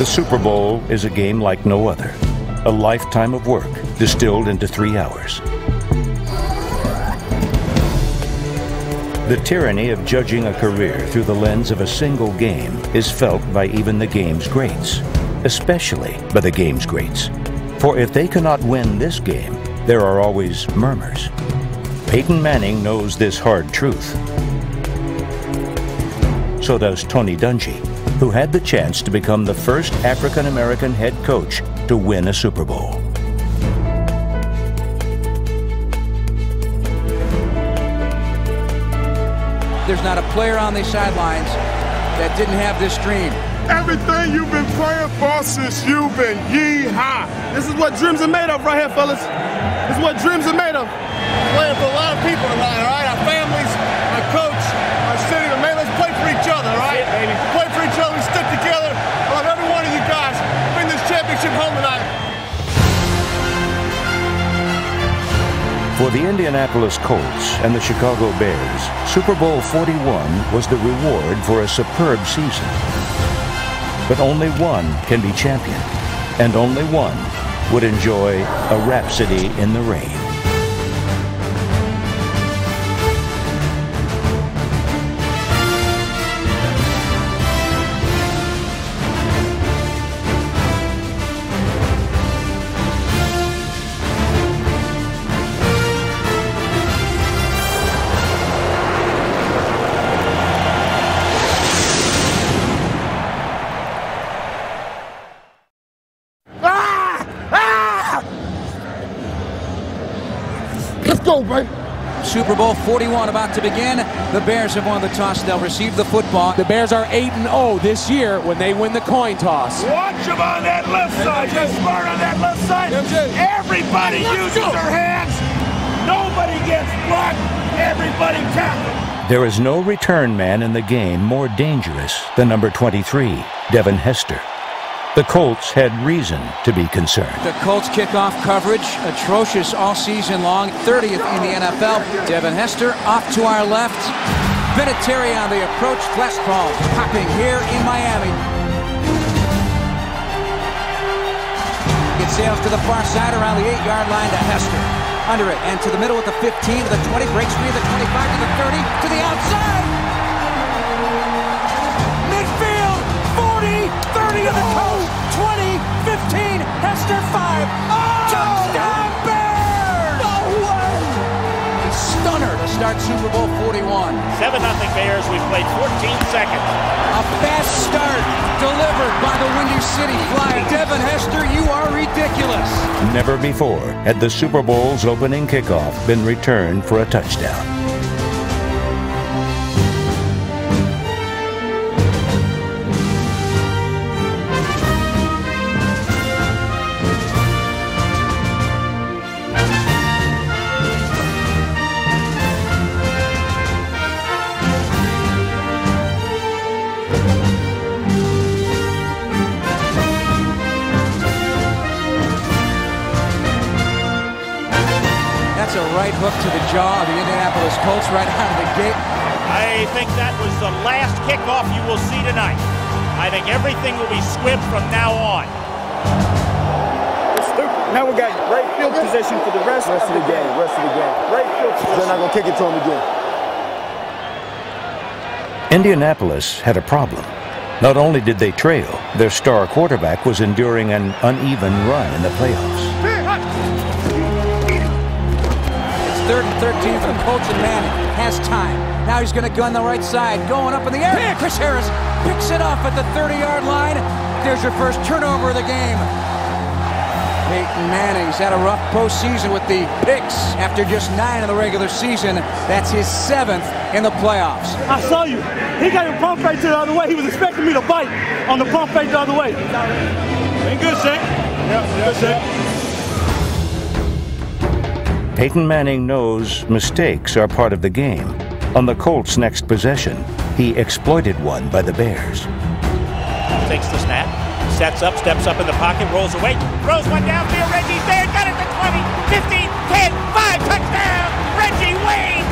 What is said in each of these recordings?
The Super Bowl is a game like no other. A lifetime of work distilled into 3 hours. The tyranny of judging a career through the lens of a single game is felt by even the game's greats, especially by the game's greats. For if they cannot win this game, there are always murmurs. Peyton Manning knows this hard truth. So does Tony Dungy, who had the chance to become the first African-American head coach to win a Super Bowl. There's not a player on the sidelines that didn't have this dream. Everything you've been praying for since you've been yee-haw. This is what dreams are made of right here, fellas. This is what dreams are made of. Playing for a lot of people tonight, all right? Our families, our coach, our city. Man, let's play for each other, all right? Baby. Play for each other, we stick together. I love every one of you guys. Bring this championship home tonight. For the Indianapolis Colts and the Chicago Bears, Super Bowl 41 was the reward for a superb season. But only one can be champion, and only one would enjoy a rhapsody in the rain. Let's go, baby. Super Bowl 41 about to begin. The Bears have won the toss. They'll receive the football. The Bears are 8-0 this year when they win the coin toss. Watch them on that left side. Get smart on that left side. Everybody uses their hands. Nobody gets blocked. Everybody tackles. There is no return man in the game more dangerous than number 23, Devin Hester. The Colts had reason to be concerned. The Colts kickoff coverage, atrocious all season long, 30th in the NFL. Devin Hester off to our left. Vinatieri on the approach. Flash ball popping here in Miami. It sails to the far side around the 8-yard line to Hester. Under it and to the middle at the 15, to the 20, breaks free of the 25, to the 30, to the outside. Midfield, 40, 30 of the Colts, 20, 15, Hester 5. Touchdown Bears! No way! A stunner to start Super Bowl 41. 7-0 Bears. We've played 14 seconds. A fast start delivered by the Windy City Fly. Devin Hester, you are ridiculous. Never before had the Super Bowl's opening kickoff been returned for a touchdown. That's a right hook to the jaw of the Indianapolis Colts right out of the gate. I think that was the last kickoff you will see tonight. I think everything will be squibbed from now on. Now we got right field position for the rest of the game. Right field position. They're not going to kick it to him again. Indianapolis had a problem. Not only did they trail, their star quarterback was enduring an uneven run in the playoffs. It's 3rd and 13 for the Colts, and Manning has time. Now he's going to gun the right side, going up in the air. Chris Harris picks it off at the 30-yard line. There's your first turnover of the game. Peyton Manning's had a rough postseason with the picks after just 9 in the regular season. That's his 7th in the playoffs. I saw you. He got your pump fake the other way. He was expecting me to bite on the pump fake the other way. Ain't good, Shaq. Yeah, Shaq. Peyton Manning knows mistakes are part of the game. On the Colts' next possession, he exploited one by the Bears. Takes the snap, sets up, steps up in the pocket, rolls away, throws one downfield. Reggie's there, got it to 20, 15, 10, 5, touchdown! Reggie Wayne!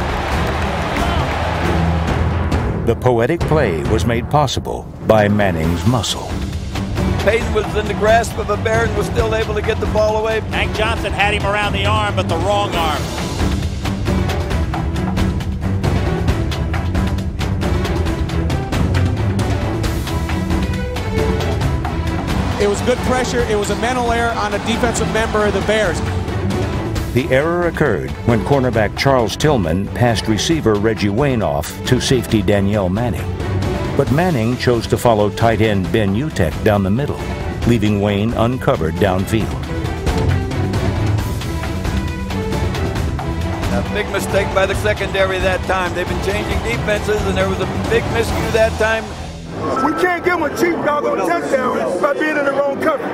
The poetic play was made possible by Manning's muscle. Payton was in the grasp of a bear and was still able to get the ball away. Hank Johnson had him around the arm, but the wrong arm. It was good pressure. It was a mental error on a defensive member of the Bears. The error occurred when cornerback Charles Tillman passed receiver Reggie Wayne off to safety Danielle Manning. But Manning chose to follow tight end Ben Utek down the middle, leaving Wayne uncovered downfield. A big mistake by the secondary that time. They've been changing defenses, and there was a big miscue that time. We can't give them a cheap doggone touchdown by being in the wrong coverage.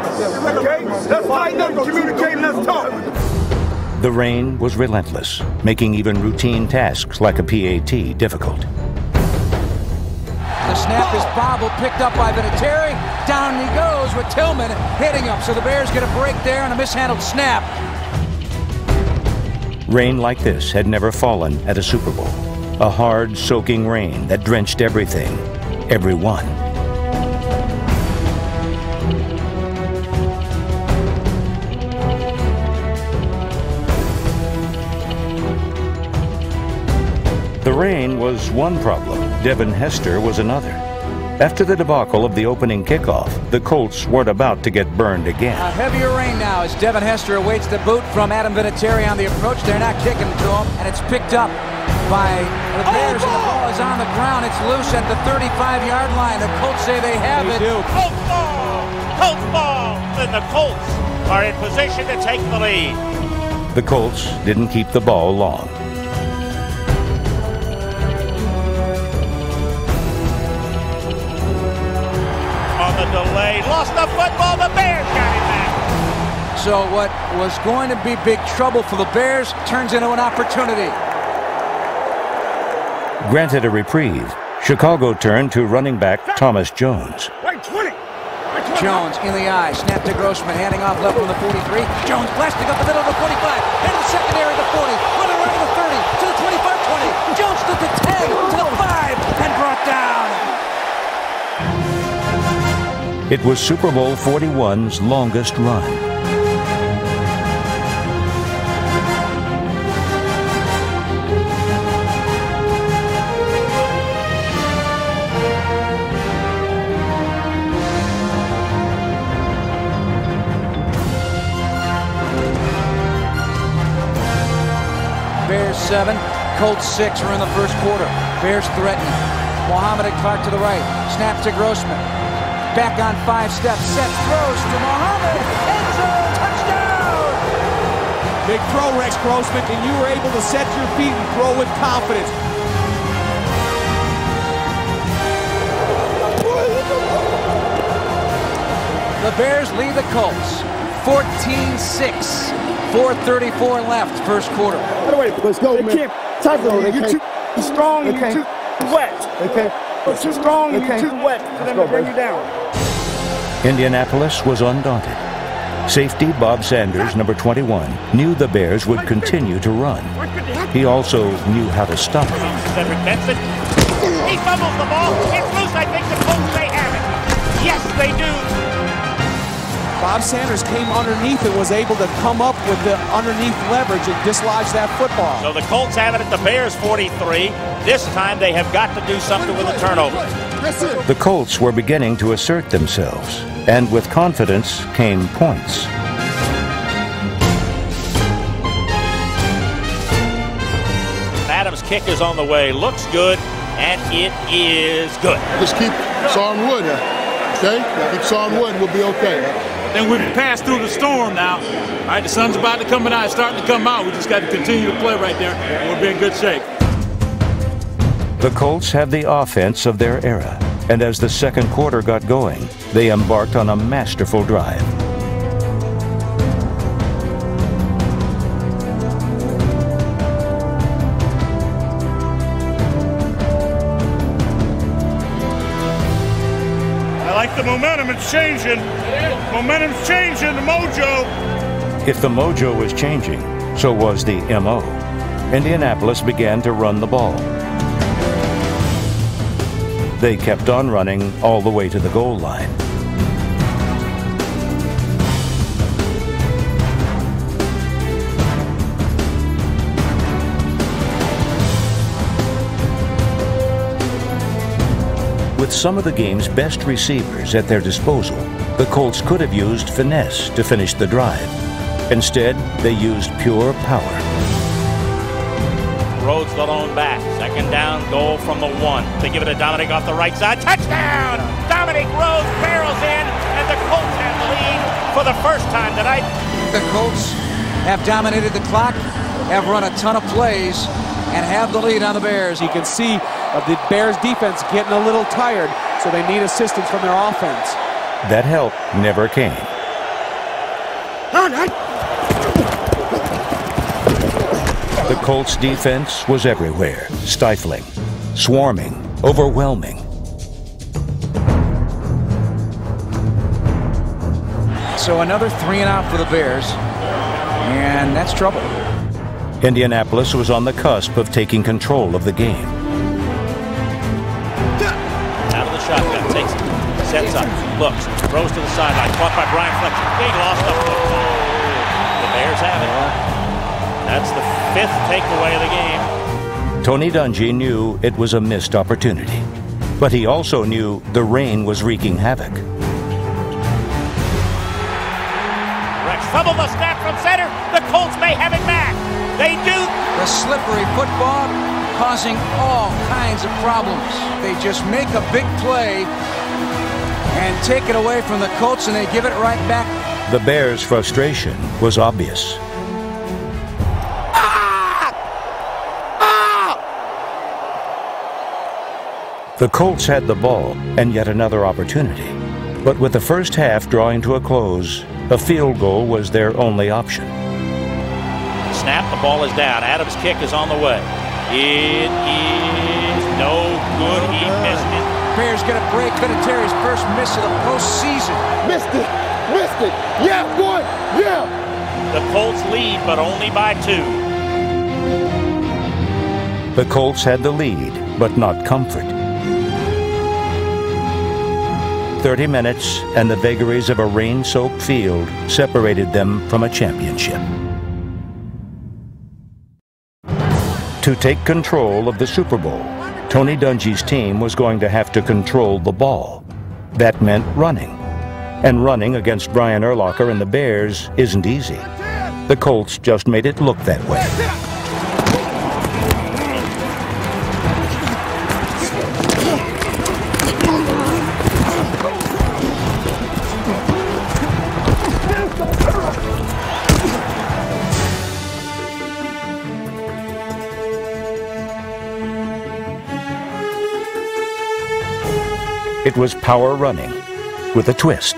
Okay? Let's tighten up and communicate and let's talk. The rain was relentless, making even routine tasks like a PAT difficult. The snap is bobbled, picked up by Vinatieri. Down he goes with Tillman hitting him. So the Bears get a break there and a mishandled snap. Rain like this had never fallen at a Super Bowl. A hard, soaking rain that drenched everything, everyone. The rain was one problem. Devin Hester was another. After the debacle of the opening kickoff, the Colts weren't about to get burned again. A heavier rain now as Devin Hester awaits the boot from Adam Vinatieri on the approach. They're not kicking to him, and it's picked up by the Bears, and the ball is on the ground. It's loose at the 35-yard line. The Colts say they have it. Colts ball! Colts ball! And the Colts are in position to take the lead. The Colts didn't keep the ball long. The delay, lost the football, the Bears got it back. So what was going to be big trouble for the Bears turns into an opportunity. Granted a reprieve, Chicago turned to running back Thomas Jones. Jones in the eye, snap to Grossman, handing off left from the 43. Jones blasting up the middle of the 45, into the secondary, the 40, running right to the 30, to the 25-20. Jones to the 10, to the 5, and brought down. It was Super Bowl 41's longest run. Bears 7, Colts 6 are in the first quarter. Bears threatening. Mohamed Clark to the right, snap to Grossman. Back on 5 steps, set, throws to Mohamed, end zone, touchdown! Big throw, Rex Grossman, and you were able to set your feet and throw with confidence. The Bears lead the Colts, 14-6, 4:34 left, first quarter. Let's go, man. You're too strong and you're too wet. Okay. You're too strong and you're too wet for them to bring you down. Indianapolis was undaunted. Safety Bob Sanders, number 21, knew the Bears would continue to run. He also knew how to stop it. Cedric Benson, he fumbles the ball. It's loose. I think the Colts may have it. Yes, they do. Bob Sanders came underneath and was able to come up with the underneath leverage and dislodge that football. So the Colts have it at the Bears 43. This time they have got to do something with the turnover. The Colts were beginning to assert themselves, and with confidence came points. Adams' kick is on the way. Looks good, and it is good. Just keep sawing wood, okay? Keep sawing wood, we'll be okay. Then we've passed through the storm now. All right, the sun's about to come out. It's starting to come out. We just got to continue to play right there, and we'll be in good shape. The Colts have the offense of their era, and as the second quarter got going, they embarked on a masterful drive. I like the momentum. It's changing. Momentum's changing, the mojo. If the mojo was changing, so was the MO. Indianapolis began to run the ball. They kept on running all the way to the goal line. With some of the game's best receivers at their disposal, the Colts could have used finesse to finish the drive. Instead, they used pure power. Rhodes the lone back. Second down, goal from the 1. They give it to Dominic off the right side. Touchdown! Dominic Rhodes barrels in, and the Colts have the lead for the first time tonight. The Colts have dominated the clock, have run a ton of plays, and have the lead on the Bears. You can see the Bears defense getting a little tired, so they need assistance from their offense. That help never came. The Colts' defense was everywhere, stifling, swarming, overwhelming. So another 3 and out for the Bears, and that's trouble. Indianapolis was on the cusp of taking control of the game. Out of the shotgun, takes it, sets up, looks, throws to the sideline, caught by Brian Fletcher. Big lost the football. The Bears have it. That's the 5th takeaway of the game. Tony Dungy knew it was a missed opportunity, but he also knew the rain was wreaking havoc. Rex fumbled the snap from center. The Colts may have it back. They do. The slippery football causing all kinds of problems. They just make a big play and take it away from the Colts, and they give it right back. The Bears' frustration was obvious. The Colts had the ball and yet another opportunity. But with the first half drawing to a close, a field goal was their only option. Snap, the ball is down. Adams' kick is on the way. It is no good. He missed it. Bears get a break. Vinatieri's first miss of the postseason. Missed it. Missed it. Yeah, boy. Yeah. The Colts lead, but only by 2. The Colts had the lead, but not comfort. 30 minutes and the vagaries of a rain-soaked field separated them from a championship. To take control of the Super Bowl, Tony Dungy's team was going to have to control the ball. That meant running. And running against Brian Urlacher and the Bears isn't easy. The Colts just made it look that way. It was power running with a twist.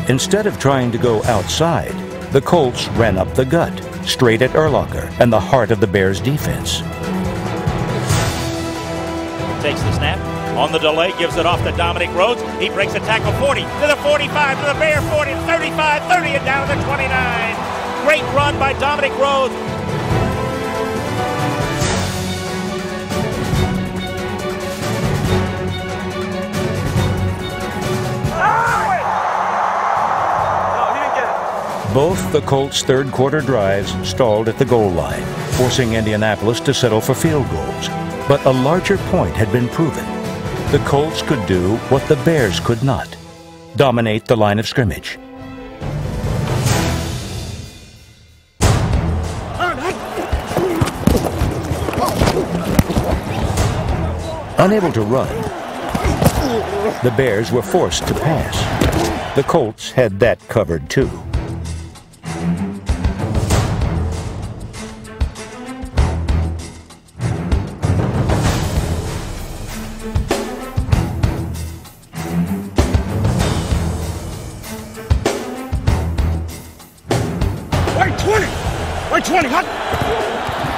Instead of trying to go outside, the Colts ran up the gut, straight at Urlacher and the heart of the Bears' defense. Takes the snap. On the delay, gives it off to Dominic Rhodes. He breaks a tackle 40 to the 45 to the Bear 40, 35, 30, and down to the 29. Great run by Dominic Rhodes. Both the Colts' third-quarter drives stalled at the goal line, forcing Indianapolis to settle for field goals. But a larger point had been proven. The Colts could do what the Bears could not: dominate the line of scrimmage. Unable to run, the Bears were forced to pass. The Colts had that covered too. Right 20, hot.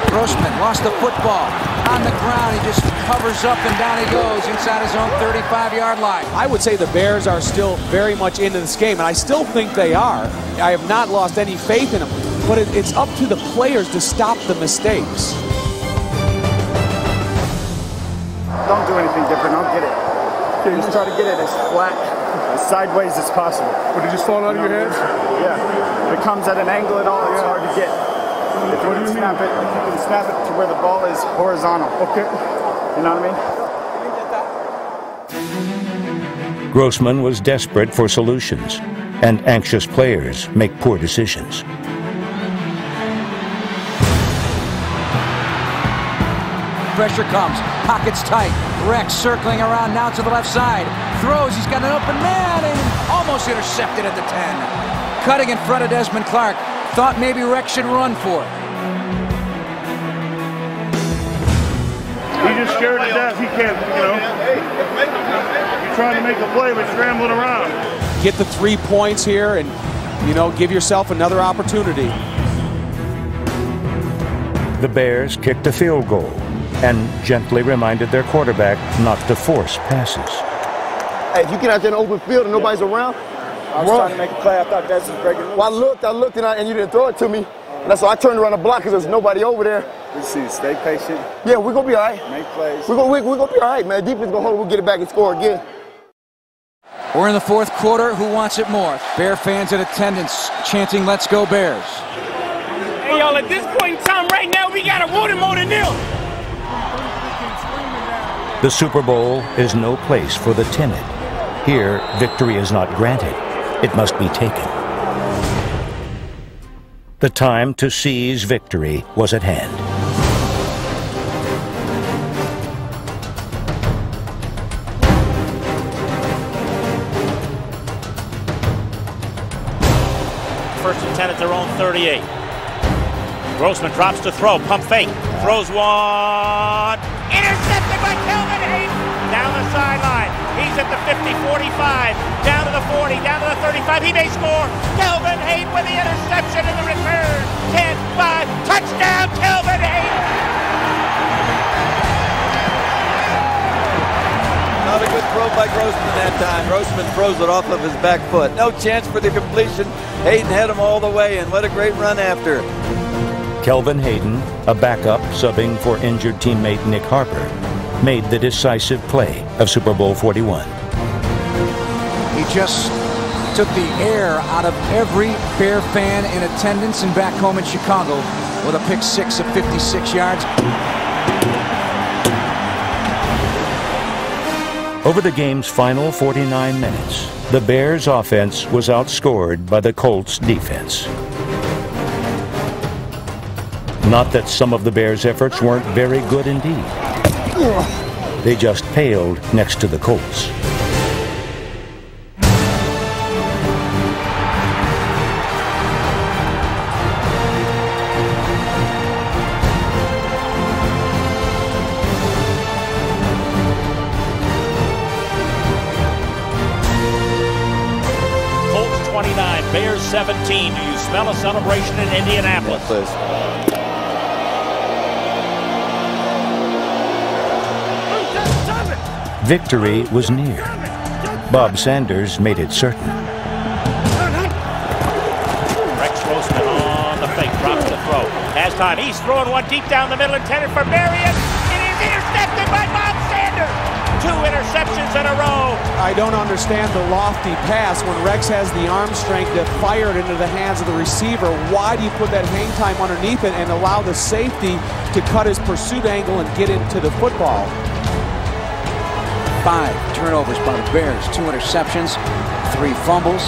Grossman lost the football. On the ground, he just covers up and down he goes inside his own 35-yard line. I would say the Bears are still very much into this game, and I still think they are. I have not lost any faith in them, but it's up to the players to stop the mistakes. Don't do anything different. Don't get it. Just try to get it as flat as sideways as possible. Would it just fall out of your hands? Yeah. If it comes at an angle at all, it's hard to get. If you can snap it, to where the ball is horizontal. Okay. You know what I mean? Grossman was desperate for solutions, and anxious players make poor decisions. Pressure comes, pockets tight. Rex circling around now to the left side. Throws, he's got an open man and almost intercepted at the 10. Cutting in front of Desmond Clark. Thought maybe Rex should run for it. He's just scared to death. He can't, You're trying to make a play, but scrambling around. Get the 3 points here and, give yourself another opportunity. The Bears kicked a field goal and gently reminded their quarterback not to force passes. Hey, if you get out there in the open field and nobody's around, I was trying to make a play. I thought that's just breaking loose. Well, I looked, and you didn't throw it to me. And that's why I turned around the block because there's nobody over there. Let's see, stay patient. Yeah, we're going to be all right. Make plays. We're going to be all right, man. Defense going to hold it. We'll get it back and score again. We're in the fourth quarter. Who wants it more? Bear fans in attendance chanting, "Let's go Bears." Hey, y'all, at this point in time right now, we got to want it more than nil. The Super Bowl is no place for the timid. Here, victory is not granted. It must be taken. The time to seize victory was at hand. First and 10 at their own 38. Grossman drops to throw, pump fake, throws one. Intercepted by Kelvin Hayden. Down the sideline. He's at the 50, 45, down to the 40, down to the 35. He may score. Kelvin Hayden with the interception and the return. 10-5, touchdown, Kelvin Hayden. Not a good throw by Grossman that time. Grossman throws it off of his back foot. No chance for the completion. Hayden had him all the way, and what a great run after. Kelvin Hayden, a backup subbing for injured teammate Nick Harper, made the decisive play of Super Bowl 41. He just took the air out of every Bear fan in attendance and back home in Chicago with a pick six of 56 yards. Over the game's final 49 minutes, the Bears' offense was outscored by the Colts' defense. Not that some of the Bears' efforts weren't very good indeed. They just paled next to the Colts. Colts 29, Bears 17. Do you smell a celebration in Indianapolis? Victory was near. Bob Sanders made it certain. Rex Grossman on the fake, drops the throw. Has time. He's throwing one deep down the middle, intended for Marion. It is intercepted by Bob Sanders. 2 interceptions in a row. I don't understand the lofty pass when Rex has the arm strength to fire it into the hands of the receiver. Why do you put that hang time underneath it and allow the safety to cut his pursuit angle and get into the football? 5 turnovers by the Bears, 2 interceptions, 3 fumbles.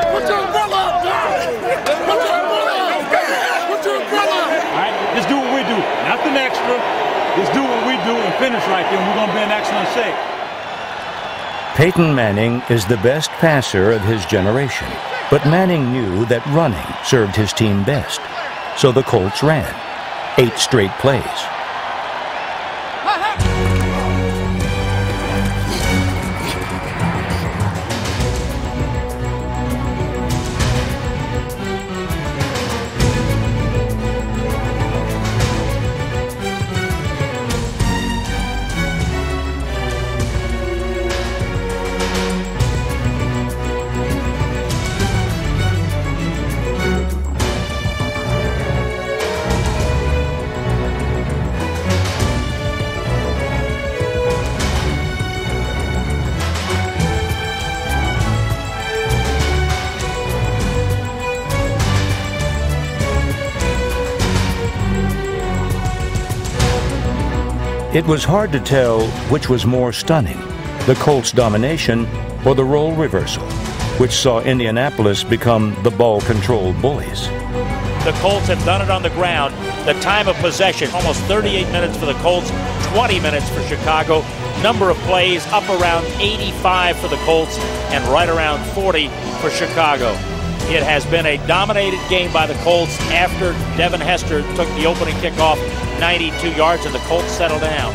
Put your umbrella up, guys! Put your umbrella up! Put your umbrella up! All right, just do what we do. Nothing extra. Just do what we do and finish right there, and we're going to be in excellent shape. Peyton Manning is the best passer of his generation, but Manning knew that running served his team best. So the Colts ran 8 straight plays. It was hard to tell which was more stunning, the Colts' domination or the role reversal, which saw Indianapolis become the ball-control bullies. The Colts have done it on the ground. The time of possession, almost 38 minutes for the Colts, 20 minutes for Chicago. Number of plays up around 85 for the Colts and right around 40 for Chicago. It has been a dominated game by the Colts after Devin Hester took the opening kickoff 92 yards and the Colts settled down.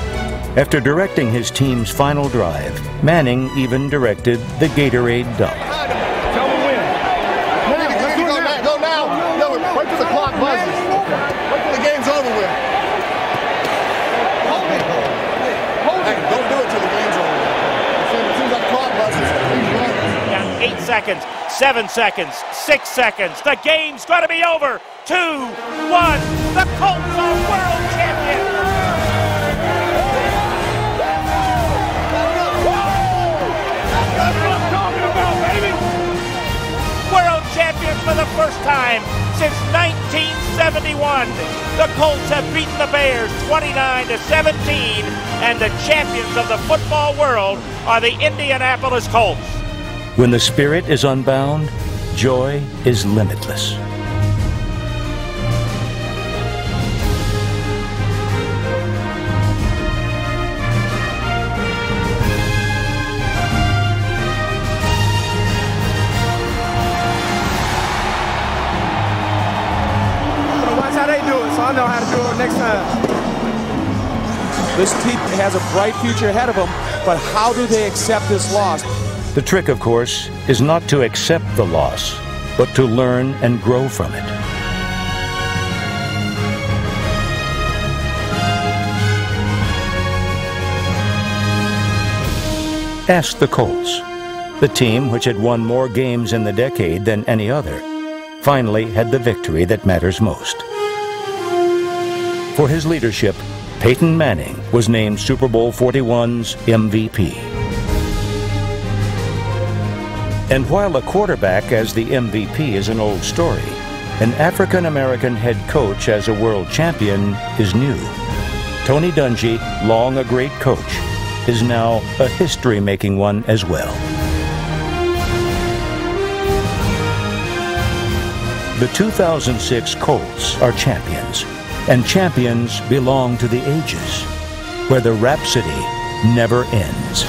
After directing his team's final drive, Manning even directed the Gatorade dump. Wait till the clock buzzes. Wait till the game's over with. Hold it. Hey, don't do it till the game's over with. As soon as that clock buzzes, he's running. Down 8 seconds, 7 seconds, 6 seconds. The game's going to be over. 2, 1. The Colts are world champions. That's what I'm talking about, baby. World champions for the first time since 1971. The Colts have beaten the Bears 29-17, and the champions of the football world are the Indianapolis Colts. When the spirit is unbound, joy is limitless. I know how to do it next time. This team has a bright future ahead of them, but how do they accept this loss? The trick, of course, is not to accept the loss, but to learn and grow from it. Ask the Colts. The team, which had won more games in the decade than any other, finally had the victory that matters most. For his leadership, Peyton Manning was named Super Bowl 41's MVP. And while a quarterback as the MVP is an old story, an African-American head coach as a world champion is new. Tony Dungy, long a great coach, is now a history-making one as well. The 2006 Colts are champions. And champions belong to the ages, where the rhapsody never ends.